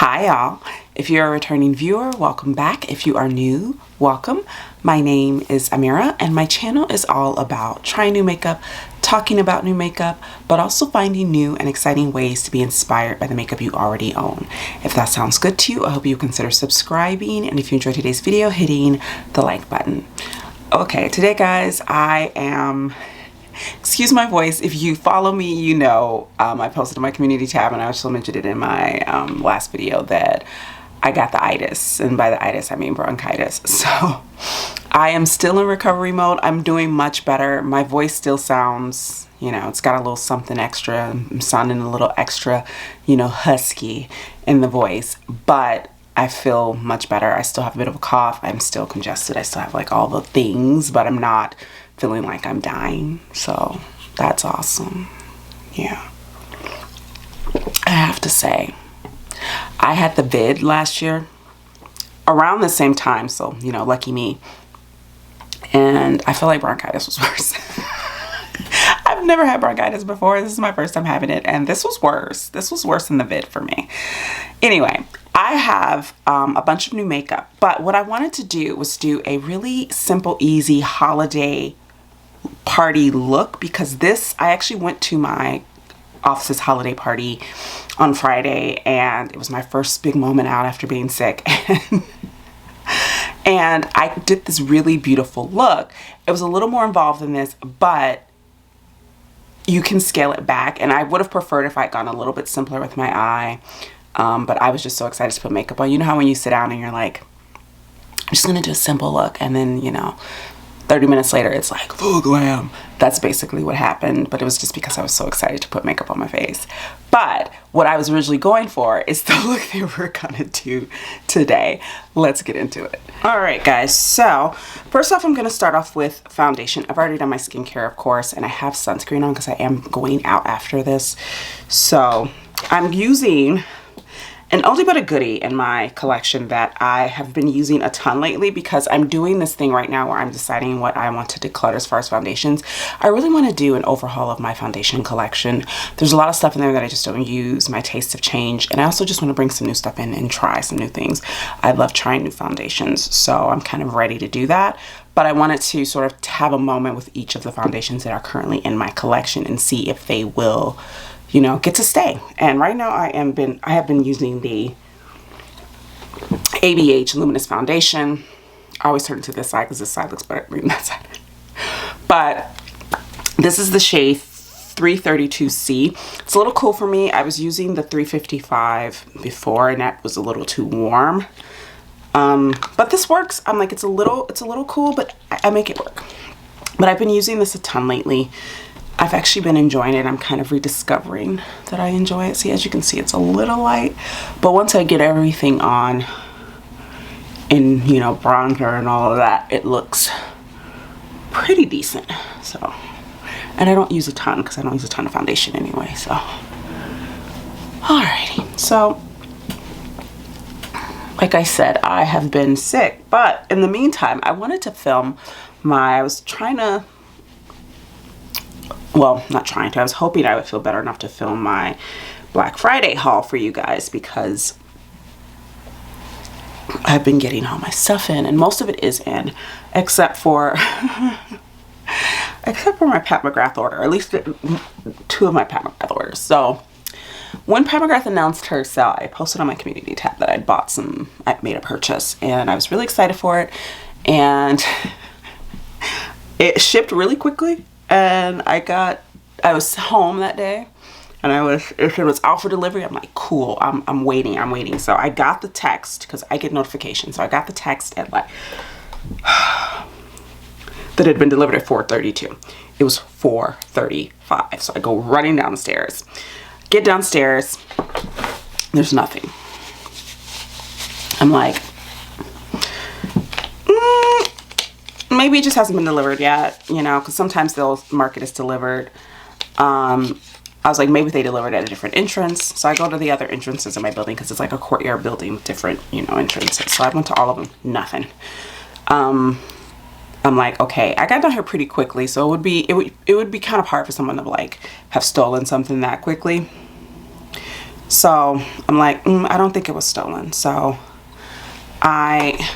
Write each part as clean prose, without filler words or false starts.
Hi y'all. If you're a returning viewer, welcome back. If you are new, welcome. My name is Amira and my channel is all about trying new makeup, talking about new makeup, but also finding new and exciting ways to be inspired by the makeup you already own. If that sounds good to you, I hope you consider subscribing, and if you enjoyed today's video, hitting the like button. Okay, today guys, excuse my voice. If you follow me, you know I posted in my community tab, and I also mentioned it in my last video that I got the itis, and by the itis I mean bronchitis. So I am still in recovery mode. I'm doing much better. My voice still sounds, you know, it's got a little something extra. I'm sounding a little extra, you know, husky in the voice, but I feel much better. I still have a bit of a cough. I'm still congested. I still have like all the things, but I'm not feeling like I'm dying. So that's awesome. Yeah. I have to say, I had the vid last year around the same time. So, you know, lucky me. And I feel like bronchitis was worse. I've never had bronchitis before. This is my first time having it. And this was worse. This was worse than the vid for me. Anyway, I have a bunch of new makeup. But what I wanted to do was do a really simple, easy holiday party look, because I actually went to my office's holiday party on Friday, and it was my first big moment out after being sick. And I did this really beautiful look. It was a little more involved than this, but you can scale it back. And I would have preferred if I'd gone a little bit simpler with my eye. But I was just so excited to put makeup on. You know how when you sit down and you're like, I'm just gonna do a simple look, and then, you know, 30 minutes later it's like full glam. That's basically what happened, but it was just because I was so excited to put makeup on my face. But what I was originally going for is the look that we're gonna do today. Let's get into it. All right guys, so first off I'm gonna start off with foundation. I've already done my skincare, of course, and I have sunscreen on because I am going out after this. So I'm using an oldie but a goodie in my collection that I have been using a ton lately, because I'm doing this thing right now where I'm deciding what I want to declutter as far as foundations. I really want to do an overhaul of my foundation collection. There's a lot of stuff in there that I just don't use. My tastes have changed, and I also just want to bring some new stuff in and try some new things. I love trying new foundations, so I'm kind of ready to do that. But I wanted to sort of have a moment with each of the foundations that are currently in my collection and see if they will, you know, get to stay. And right now I have been using the ABH Luminous Foundation. I always turn to this side because this side looks better than that side. But this is the shade 332C. It's a little cool for me. I was using the 355 before, and that was a little too warm. But this works. I'm like, it's a little cool, but I make it work. But I've been using this a ton lately. I've actually been enjoying it. I'm kind of rediscovering that I enjoy it. See, as you can see, it's a little light, but once I get everything on in, you know, bronzer and all of that, it looks pretty decent. So, and I don't use a ton because I don't use a ton of foundation anyway. So, alrighty. So, like I said, I have been sick, but in the meantime, I wanted to film I was trying to, well, not trying to, I was hoping I would feel better enough to film my Black Friday haul for you guys, because I've been getting all my stuff in, and most of it is in, except for my Pat McGrath order, at least 2 of my Pat McGrath orders. So when Pat McGrath announced her sale, I posted on my community tab that I made a purchase, and I was really excited for it, and it shipped really quickly. And I was home that day, and if it was out for delivery, I'm like, cool, I'm waiting. So I got the text, because I get notifications. So I got the text at like, that it had been delivered at 4:32. It was 4:35. So I go running down the stairs. Get downstairs, there's nothing. I'm like, maybe it just hasn't been delivered yet, you know, because sometimes they'll mark it as delivered. I was like, maybe they delivered at a different entrance. So I go to the other entrances in my building, because it's like a courtyard building with different, you know, entrances. So I went to all of them, nothing. I'm like, okay, I got down here pretty quickly, so it would be kind of hard for someone to like have stolen something that quickly. So I'm like, I don't think it was stolen. So I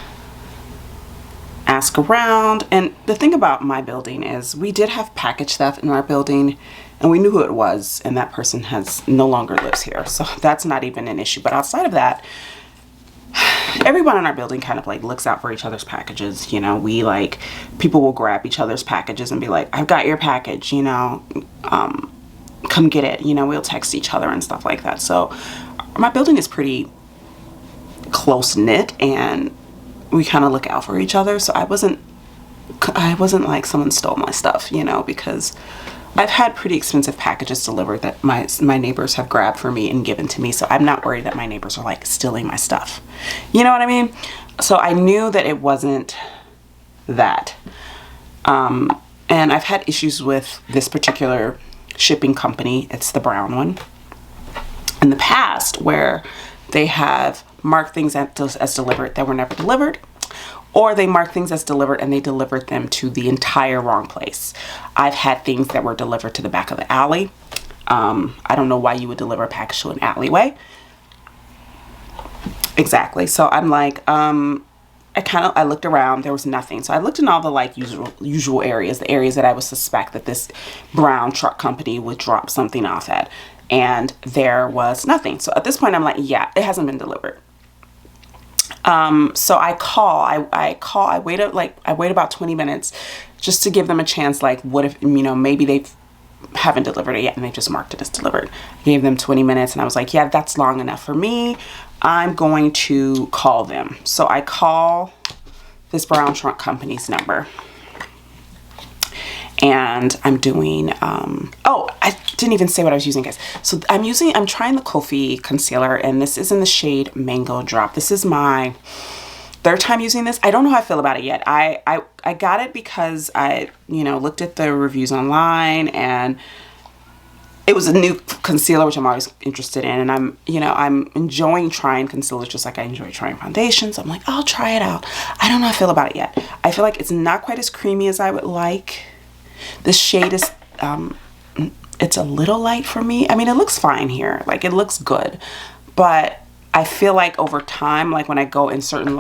ask around, and the thing about my building is we did have package theft in our building, and we knew who it was, and that person has no longer lives here, so that's not even an issue. But outside of that, everyone in our building kind of like looks out for each other's packages. You know, we like, people will grab each other's packages and be like, I've got your package, you know, come get it. You know, we'll text each other and stuff like that. So my building is pretty close knit, and we kind of look out for each other. So I wasn't like someone stole my stuff, you know, because I've had pretty expensive packages delivered that my neighbors have grabbed for me and given to me. So I'm not worried that my neighbors are like stealing my stuff. You know what I mean? So I knew that it wasn't that. And I've had issues with this particular shipping company. It's the brown one. In the past, where they have marked things as delivered that were never delivered, or they mark things as delivered and they delivered them to the entire wrong place. I've had things that were delivered to the back of the alley. I don't know why you would deliver a package to an alleyway. Exactly. So I'm like, I looked around, there was nothing. So I looked in all the like usual areas, the areas that I would suspect that this brown truck company would drop something off at. And there was nothing. So at this point I'm like, yeah, it hasn't been delivered. So I wait about 20 minutes just to give them a chance. Like, what if, you know, maybe they haven't delivered it yet and they just marked it as delivered. I gave them 20 minutes and I was like, yeah, that's long enough for me. I'm going to call them. So I call this brown truck company's number. And I'm doing, oh, I didn't even say what I was using, guys. So I'm trying the Kulfi concealer, and this is in the shade Mango Drop. This is my third time using this. I don't know how I feel about it yet. I got it because I, you know, looked at the reviews online, and it was a new concealer, which I'm always interested in. And I'm enjoying trying concealers just like I enjoy trying foundations. I'm like, I'll try it out. I don't know how I feel about it yet. I feel like it's not quite as creamy as I would like. This shade is, it's a little light for me. I mean, it looks fine here. Like, it looks good. But I feel like over time, like when I go in certain,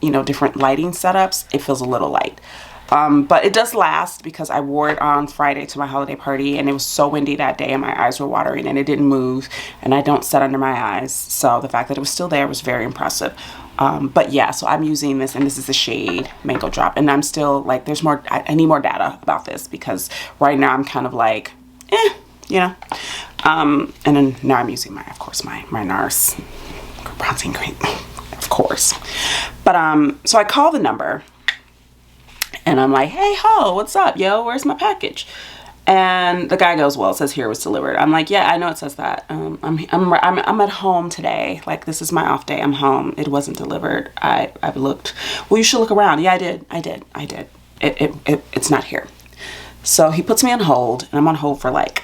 you know, different lighting setups, it feels a little light. But it does last because I wore it on Friday to my holiday party, and it was so windy that day and my eyes were watering and it didn't move, and I don't set under my eyes. So the fact that it was still there was very impressive. But yeah, so I'm using this, and this is the shade Mango Drop, and I'm still like, there's more, I need more data about this because right now I'm kind of like, you know, and then now I'm using of course, my NARS bronzing cream, of course. But, so I call the number and I'm like, hey ho, what's up, yo, where's my package? And the guy goes, well, it says here it was delivered. I'm like, yeah, I know it says that. I'm at home today. Like, this is my off day. I'm home. It wasn't delivered. I've looked. Well, you should look around. Yeah, I did. It's not here. So he puts me on hold, and I'm on hold for like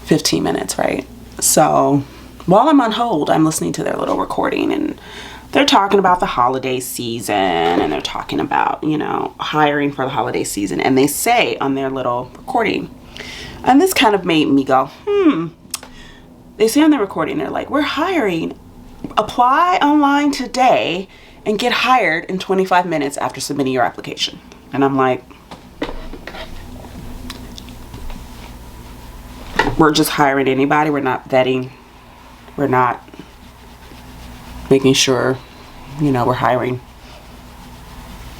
15 minutes, right? So while I'm on hold, I'm listening to their little recording, and they're talking about the holiday season, and they're talking about, you know, hiring for the holiday season. And they say on their little recording, and this kind of made me go, They say on the recording, they're like, we're hiring. Apply online today and get hired in 25 minutes after submitting your application. And I'm like, we're just hiring anybody. We're not vetting. We're not making sure, you know, we're hiring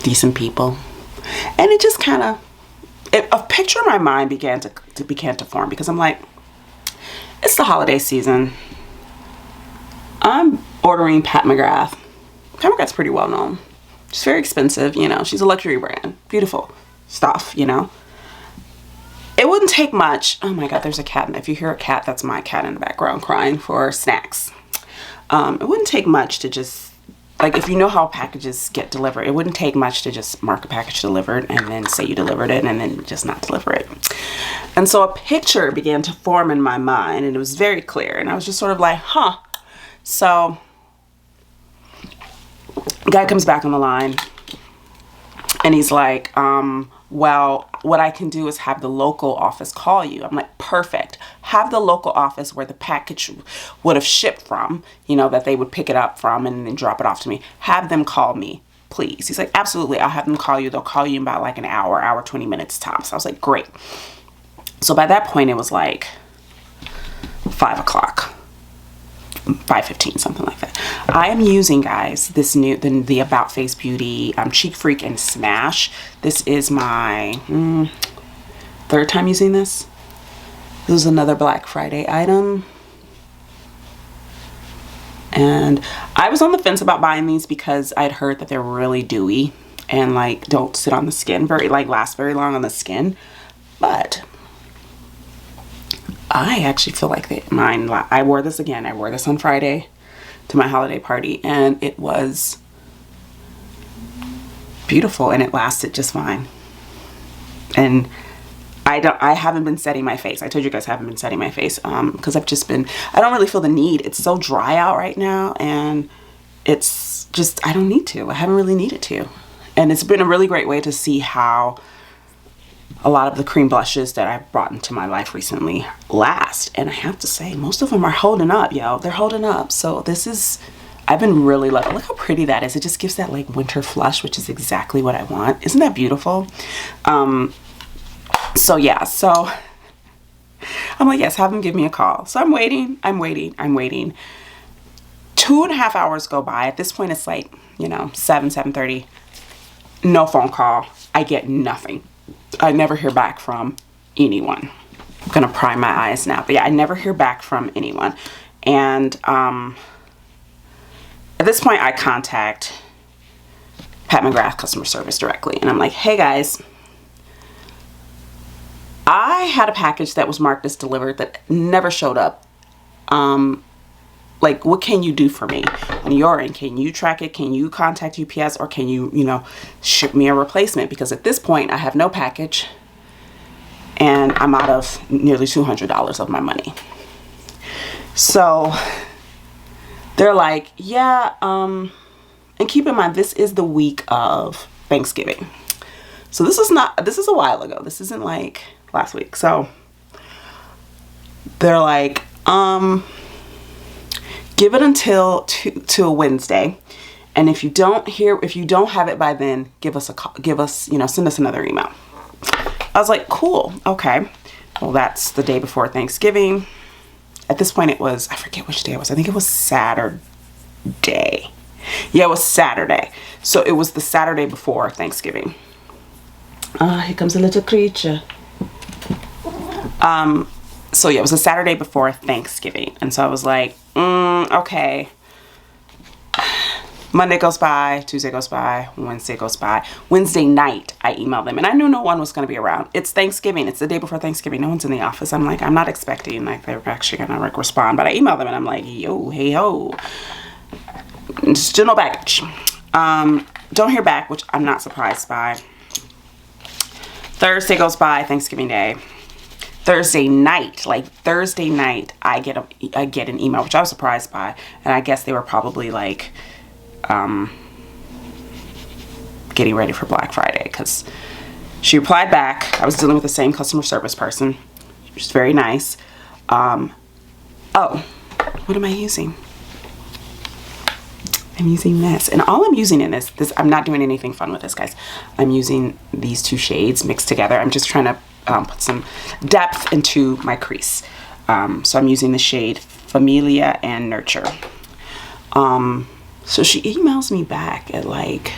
decent people. And it just kind of, a picture in my mind began to form, because I'm like, it's the holiday season. I'm ordering Pat McGrath. Pat McGrath's pretty well known. She's very expensive, you know. She's a luxury brand. Beautiful stuff, you know. It wouldn't take much. Oh my God, there's a cat. If you hear a cat, that's my cat in the background crying for snacks. It wouldn't take much to just, like, if you know how packages get delivered, it wouldn't take much to just mark a package delivered and then say you delivered it and then just not deliver it. And so a picture began to form in my mind, and it was very clear. And I was just sort of like, huh. So guy comes back on the line, and he's like, well, what I can do is have the local office call you. I'm like, perfect. Have the local office where the package would have shipped from, you know, that they would pick it up from and then drop it off to me. Have them call me, please. He's like, absolutely. I'll have them call you. They'll call you in about like an hour, 20 minutes tops. I was like, great. So by that point, it was like 5 o'clock. 5:15, something like that. I am using, guys, this new the About Face Beauty Cheek Freak and Smash. This is my 3rd time using this. This is another Black Friday item, and I was on the fence about buying these because I'd heard that they're really dewy and like don't sit on the skin last very long on the skin, but I actually feel like mine, I wore this again. I wore this on Friday to my holiday party, and it was beautiful, and it lasted just fine. And I haven't been setting my face. I told you guys I haven't been setting my face because I don't really feel the need. It's so dry out right now, and it's just, I don't need to. I haven't really needed to. And it's been a really great way to see how a lot of the cream blushes that I've brought into my life recently last. And I have to say, most of them are holding up, yo. They're holding up. So this is, I've been really loving. Look how pretty that is. It just gives that like winter flush, which is exactly what I want. Isn't that beautiful? So yeah, so I'm like, yes, have them give me a call. So I'm waiting. 2.5 hours go by. At this point, it's like, you know, 7:30. No phone call. I get nothing. I never hear back from anyone. I'm gonna pry my eyes now, but yeah, I never hear back from anyone. And at this point, I contact Pat McGrath customer service directly, and I'm like, hey guys, I had a package that was marked as delivered that never showed up. Like, what can you do for me on your end? Can you track it? Can you contact UPS, or can you, you know, ship me a replacement? Because at this point I have no package and I'm out of nearly $200 of my money. So they're like, yeah, and keep in mind, this is the week of Thanksgiving. So this is a while ago. This isn't like last week. So they're like, give it until Wednesday, and if you don't have it by then, give us a call, send us another email. I was like, cool, okay. Well, that's the day before Thanksgiving. At this point, it was, I forget which day it was. I think it was Saturday. Yeah, it was Saturday. So it was the Saturday before Thanksgiving. Here comes a little creature. So yeah, it was the Saturday before Thanksgiving. And so I was like, okay. Monday goes by, Tuesday goes by, Wednesday goes by. Wednesday night, I emailed them, and I knew no one was going to be around. It's Thanksgiving. It's the day before Thanksgiving. No one's in the office. I'm like, I'm not expecting like they're actually going to like respond, but I emailed them, and I'm like, yo, hey ho, still no baggage. Don't hear back, which I'm not surprised by. Thursday goes by, Thanksgiving Day. Thursday night, I get an email, which I was surprised by, and I guess they were probably like getting ready for Black Friday, because she replied back. I was dealing with the same customer service person. She was very nice. Oh, what am I using? I'm using this, and all I'm using in this, I'm not doing anything fun with this, guys. I'm using these two shades mixed together. I'm just trying to put some depth into my crease. So I'm using the shade Familia and Nurture. So she emails me back at like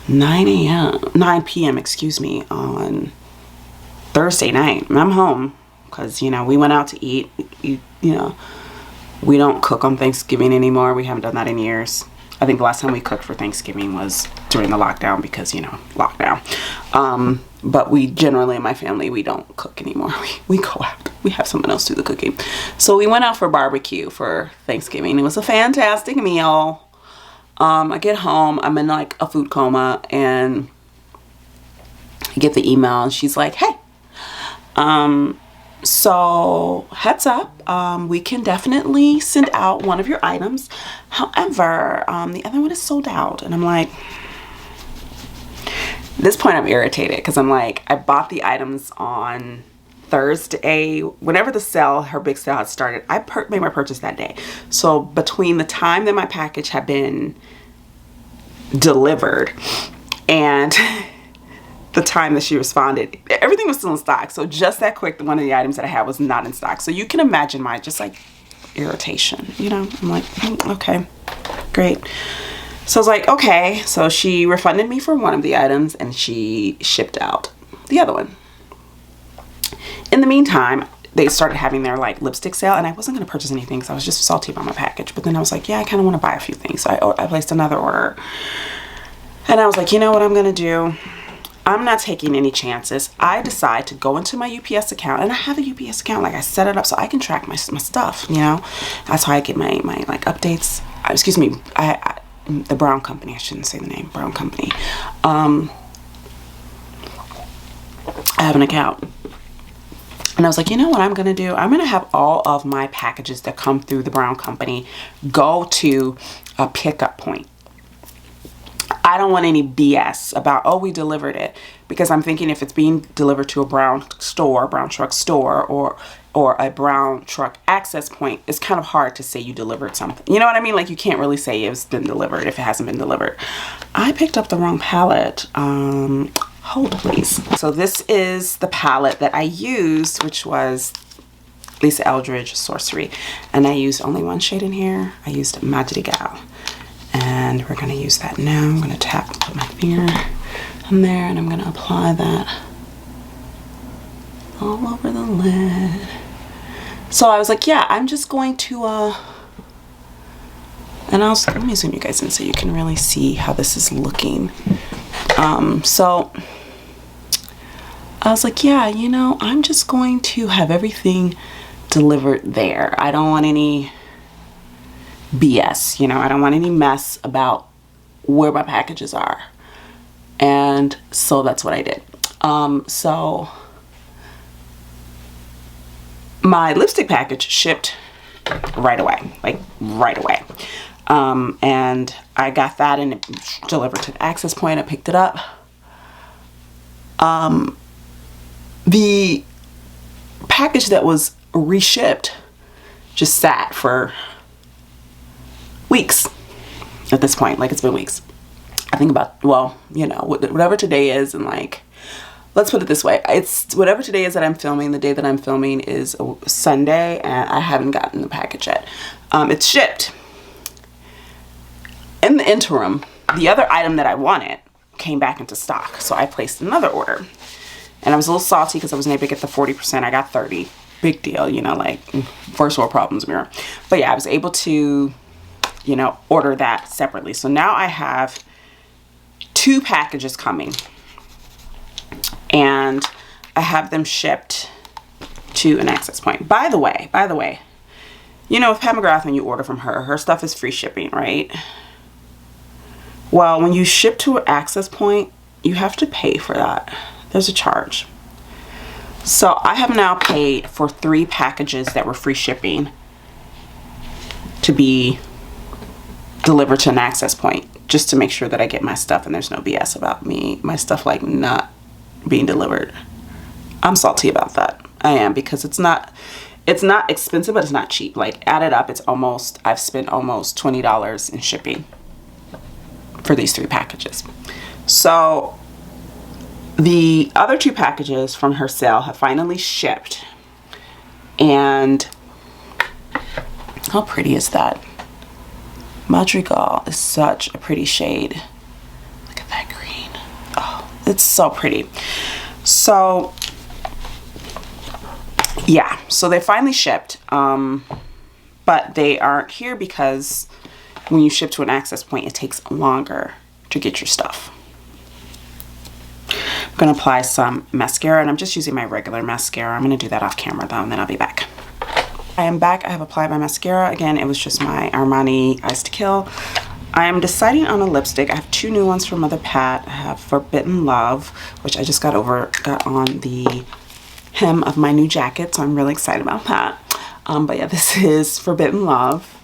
9 p.m. excuse me, on Thursday night. And I'm home because, you know, we went out to eat. You know, we don't cook on Thanksgiving anymore. We haven't done that in years. I think the last time we cooked for Thanksgiving was during the lockdown because, you know, lockdown. But we generally, in my family, we don't cook anymore. We go out. We have someone else do the cooking. So we went out for barbecue for Thanksgiving. It was a fantastic meal. I get home. I'm in like a food coma, and I get the email, and she's like, hey, so heads up, we can definitely send out one of your items. However, the other one is sold out. And I'm like, this point I'm irritated because I'm like, I bought the items on Thursday, whenever the sale, her big sale had started. I made my purchase that day. So between the time that my package had been delivered and the time that she responded, everything was still in stock. So just that quick, one of the items that I had was not in stock. So you can imagine my just like irritation, you know. I'm like, okay, great. So I was like, okay. So she refunded me for one of the items and she shipped out the other one. In the meantime, they started having their like lipstick sale, and I wasn't going to purchase anything because I was just salty about my package. But then I was like, yeah, I kind of want to buy a few things. So I placed another order, and I was like, you know what I'm going to do? I'm not taking any chances. I decide to go into my UPS account, and I have a UPS account. Like, I set it up so I can track my stuff, you know. That's how I get my like updates. Excuse me, the Brown Company. I shouldn't say the name. Brown Company. I have an account. And I was like, you know what I'm going to do? I'm going to have all of my packages that come through the Brown Company go to a pickup point. I don't want any BS about, oh, we delivered it. Because I'm thinking if it's being delivered to a Brown Truck store, or a Brown Truck access point, it's kind of hard to say you delivered something. You know what I mean? Like, you can't really say it's been delivered if it hasn't been delivered. I picked up the wrong palette. Hold please. So this is the palette that I used, which was Lisa Eldridge Sorcery, and I used only one shade in here. I used Madrigal, and we're gonna use that now. I'm gonna put my finger in there, and I'm gonna apply that all over the lid. So I was like, yeah, I'm just going to and let me zoom you guys in so you can really see how this is looking. So I was like, yeah, you know, I'm just going to have everything delivered there. I don't want any BS, you know, I don't want any mess about where my packages are. And so that's what I did. So my lipstick package shipped right away, like right away. And I got that and it delivered to the access point. I picked it up. The package that was reshipped just sat for weeks at this point. Like, it's been weeks. I think about, well, you know, whatever today is, and like, let's put it this way. It's whatever today is that I'm filming. The day that I'm filming is a Sunday, and I haven't gotten the package yet. It's shipped. In the interim, the other item that I wanted came back into stock. So I placed another order. And I was a little salty because I wasn't able to get the 40%. I got 30. Big deal, you know, like first world problems, mirror. But yeah, I was able to, you know, order that separately. So now I have 2 packages coming. And I have them shipped to an access point. By the way, you know, with McGrath, when you order from her stuff is free shipping, right? Well, when you ship to an access point, you have to pay for that. There's a charge. So I have now paid for 3 packages that were free shipping to be delivered to an access point, just to make sure that I get my stuff and there's no BS about my stuff like not being delivered. I'm salty about that. I am, because it's not expensive, but it's not cheap. Like, added up, I've spent almost $20 in shipping for these 3 packages. So the other 2 packages from her sale have finally shipped. And how pretty is that? Madrigal is such a pretty shade. Look at that green. Oh, it's so pretty. So yeah, so they finally shipped. But they aren't here because when you ship to an access point, it takes longer to get your stuff. I'm going to apply some mascara, and I'm just using my regular mascara. I'm going to do that off camera though, and then I'll be back. I am back. I have applied my mascara. Again, it was just my Armani Ice to Kill. I am deciding on a lipstick. I have 2 new ones from Mother Pat. I have Forbidden Love, which I just got on the hem of my new jacket, so I'm really excited about that. But yeah, this is Forbidden Love.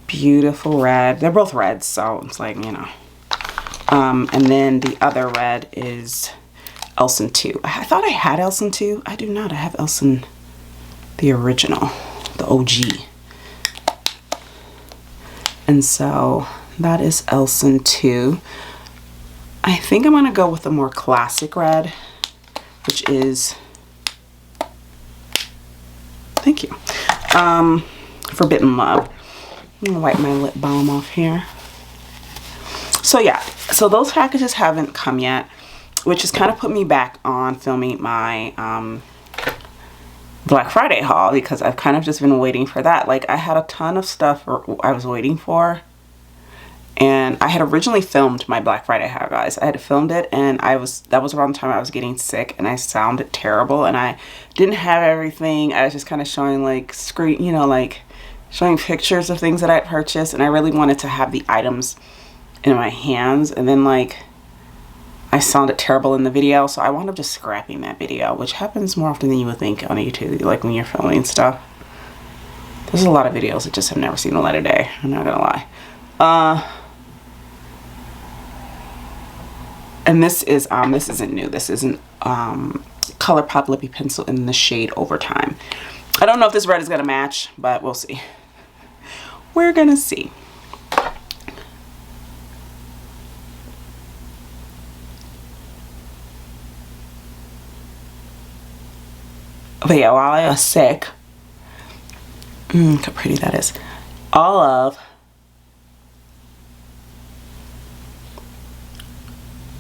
Beautiful red. They're both reds, so it's like, you know. And then the other red is Elson 2. I thought I had Elson 2. I do not. I have Elson, the original, the OG. And so that is Elson 2. I think I'm going to go with the more classic red, which is, thank you, Forbidden Love. I'm going to wipe my lip balm off here. So yeah, so those packages haven't come yet, which has kind of put me back on filming my Black Friday haul, because I've kind of just been waiting for that. Like, I had a ton of stuff I was waiting for, and I had originally filmed my Black Friday haul, guys. I had filmed it, and that was around the time I was getting sick and I sounded terrible and I didn't have everything. I was just kind of showing like showing pictures of things that I had purchased, and I really wanted to have the items in my hands, and then like I sounded terrible in the video, so I wound up just scrapping that video, which happens more often than you would think on YouTube, like when you're filming stuff. There's a lot of videos that just have never seen the light of day, I'm not gonna lie. And this isn't new. This isn't ColourPop Lippy Pencil in the shade Overtime. I don't know if this red is gonna match, but we'll see. We're gonna see. But yeah, while I was sick, look how pretty that is. All of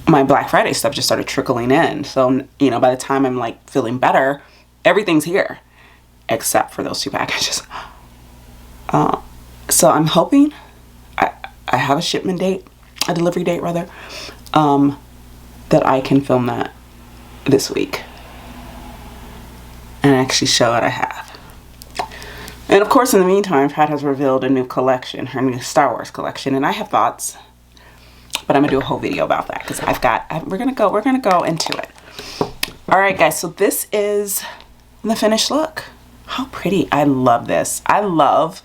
my Black Friday stuff just started trickling in. So, you know, by the time I'm like feeling better, everything's here except for those 2 packages. So I'm hoping I have a shipment date, a delivery date rather, that I can film that this week and actually show what I have. And of course, in the meantime, Pat has revealed a new collection, her new Star Wars collection, and I have thoughts, but I'm gonna do a whole video about that because we're gonna go into it. All right, guys, so this is the finished look. How pretty. I love this. I love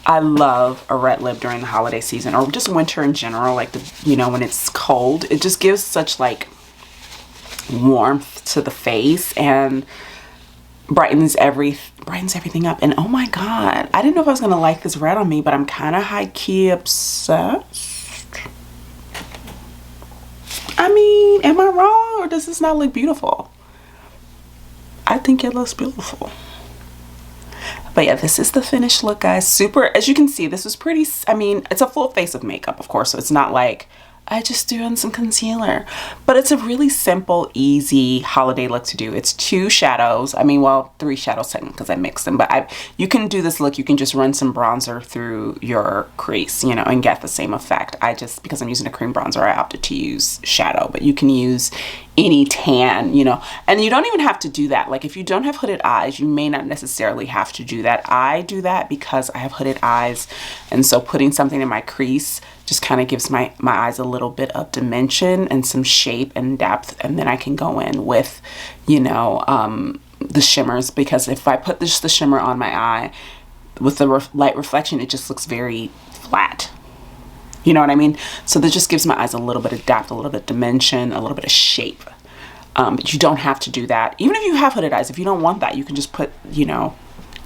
a red lip during the holiday season, or just winter in general, like when it's cold. It just gives such like warmth to the face and brightens everything up. And oh my god, I didn't know if I was gonna like this red on me, but I'm kind of high-key obsessed. I mean, am I wrong, or does this not look beautiful? I think it looks beautiful. But yeah, this is the finished look, guys. Super, as you can see, this was pretty, I mean, it's a full face of makeup, of course, so it's not like I just threw on some concealer, but it's a really simple, easy holiday look to do. It's 2 shadows. I mean, well, 3 shadows technically because I mixed them, but you can do this look. You can just run some bronzer through your crease, and get the same effect. Because I'm using a cream bronzer, I opted to use shadow, but you can use any tan, and you don't even have to do that. Like, if you don't have hooded eyes, you may not necessarily have to do that. I do that because I have hooded eyes, and so putting something in my crease just kind of gives my eyes a little bit of dimension and some shape and depth, and then I can go in with, the shimmers, because if I put just the shimmer on my eye with the light reflection, it just looks very flat. You know what I mean? So that just gives my eyes a little bit of depth, a little bit of dimension, a little bit of shape. But you don't have to do that. Even if you have hooded eyes, if you don't want that, you can just put,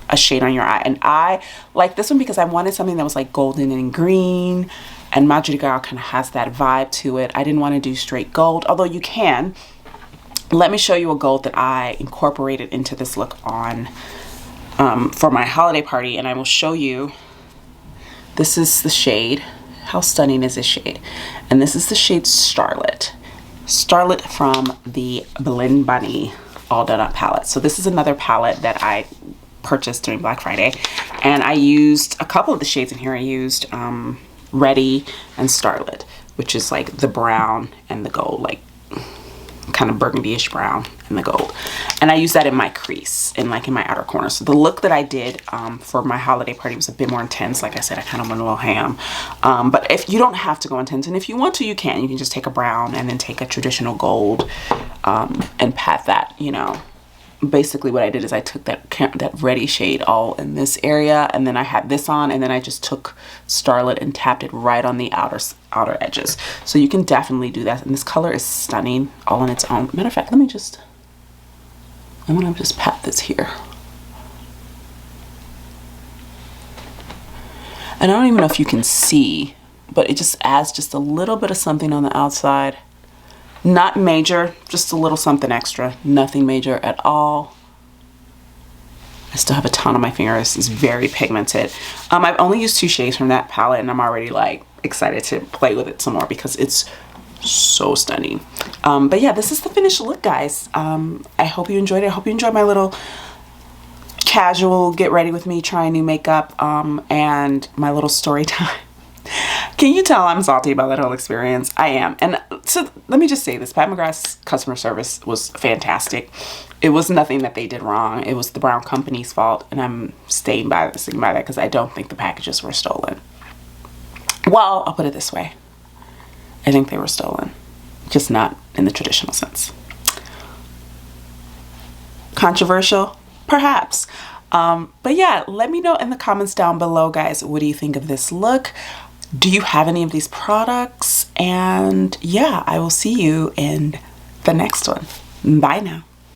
a shade on your eye. And I like this one because I wanted something that was like golden and green, and Magic Girl kind of has that vibe to it. I didn't want to do straight gold, although you can. Let me show you a gold that I incorporated into this look on for my holiday party, and I will show you. This is the shade. How stunning is this shade? And this is the shade Starlit. Starlit from the Blend Bunny All Done Up palette. So this is another palette that I purchased during Black Friday, and I used a couple of the shades in here. I used Ready and Starlit, which is like the brown and the gold, like kind of burgundy-ish brown and the gold, and I used that in my crease and like in my outer corner. So the look that I did for my holiday party was a bit more intense. Like I said, I kind of went a little ham, but if you don't have to go intense, and if you want to, you can just take a brown and then take a traditional gold and pat that basically what I did is I took that reddy shade all in this area, and then I had this on, and then I just took Starlit and tapped it right on the outer edges. So you can definitely do that, and this color is stunning all on its own. Matter of fact, I'm gonna just pat this here. And I don't even know if you can see, but it just adds just a little bit of something on the outside. Not major, just a little something extra. Nothing major at all. I still have a ton on my fingers. It's very pigmented. I've only used 2 shades from that palette, and I'm already like excited to play with it some more because it's so stunning. But yeah, this is the finished look, guys. I hope you enjoyed it. I hope you enjoyed my little casual get ready with me trying new makeup and my little story time. Can you tell I'm salty about that whole experience? I am. And so let me just say this, Pat McGrath's customer service was fantastic. It was nothing that they did wrong. It was the Brown Company's fault, and I'm staying by that because I don't think the packages were stolen. Well, I'll put it this way. I think they were stolen, just not in the traditional sense. Controversial? Perhaps. But yeah, let me know in the comments down below, guys, what do you think of this look? Do you have any of these products? And yeah, I will see you in the next one. Bye now.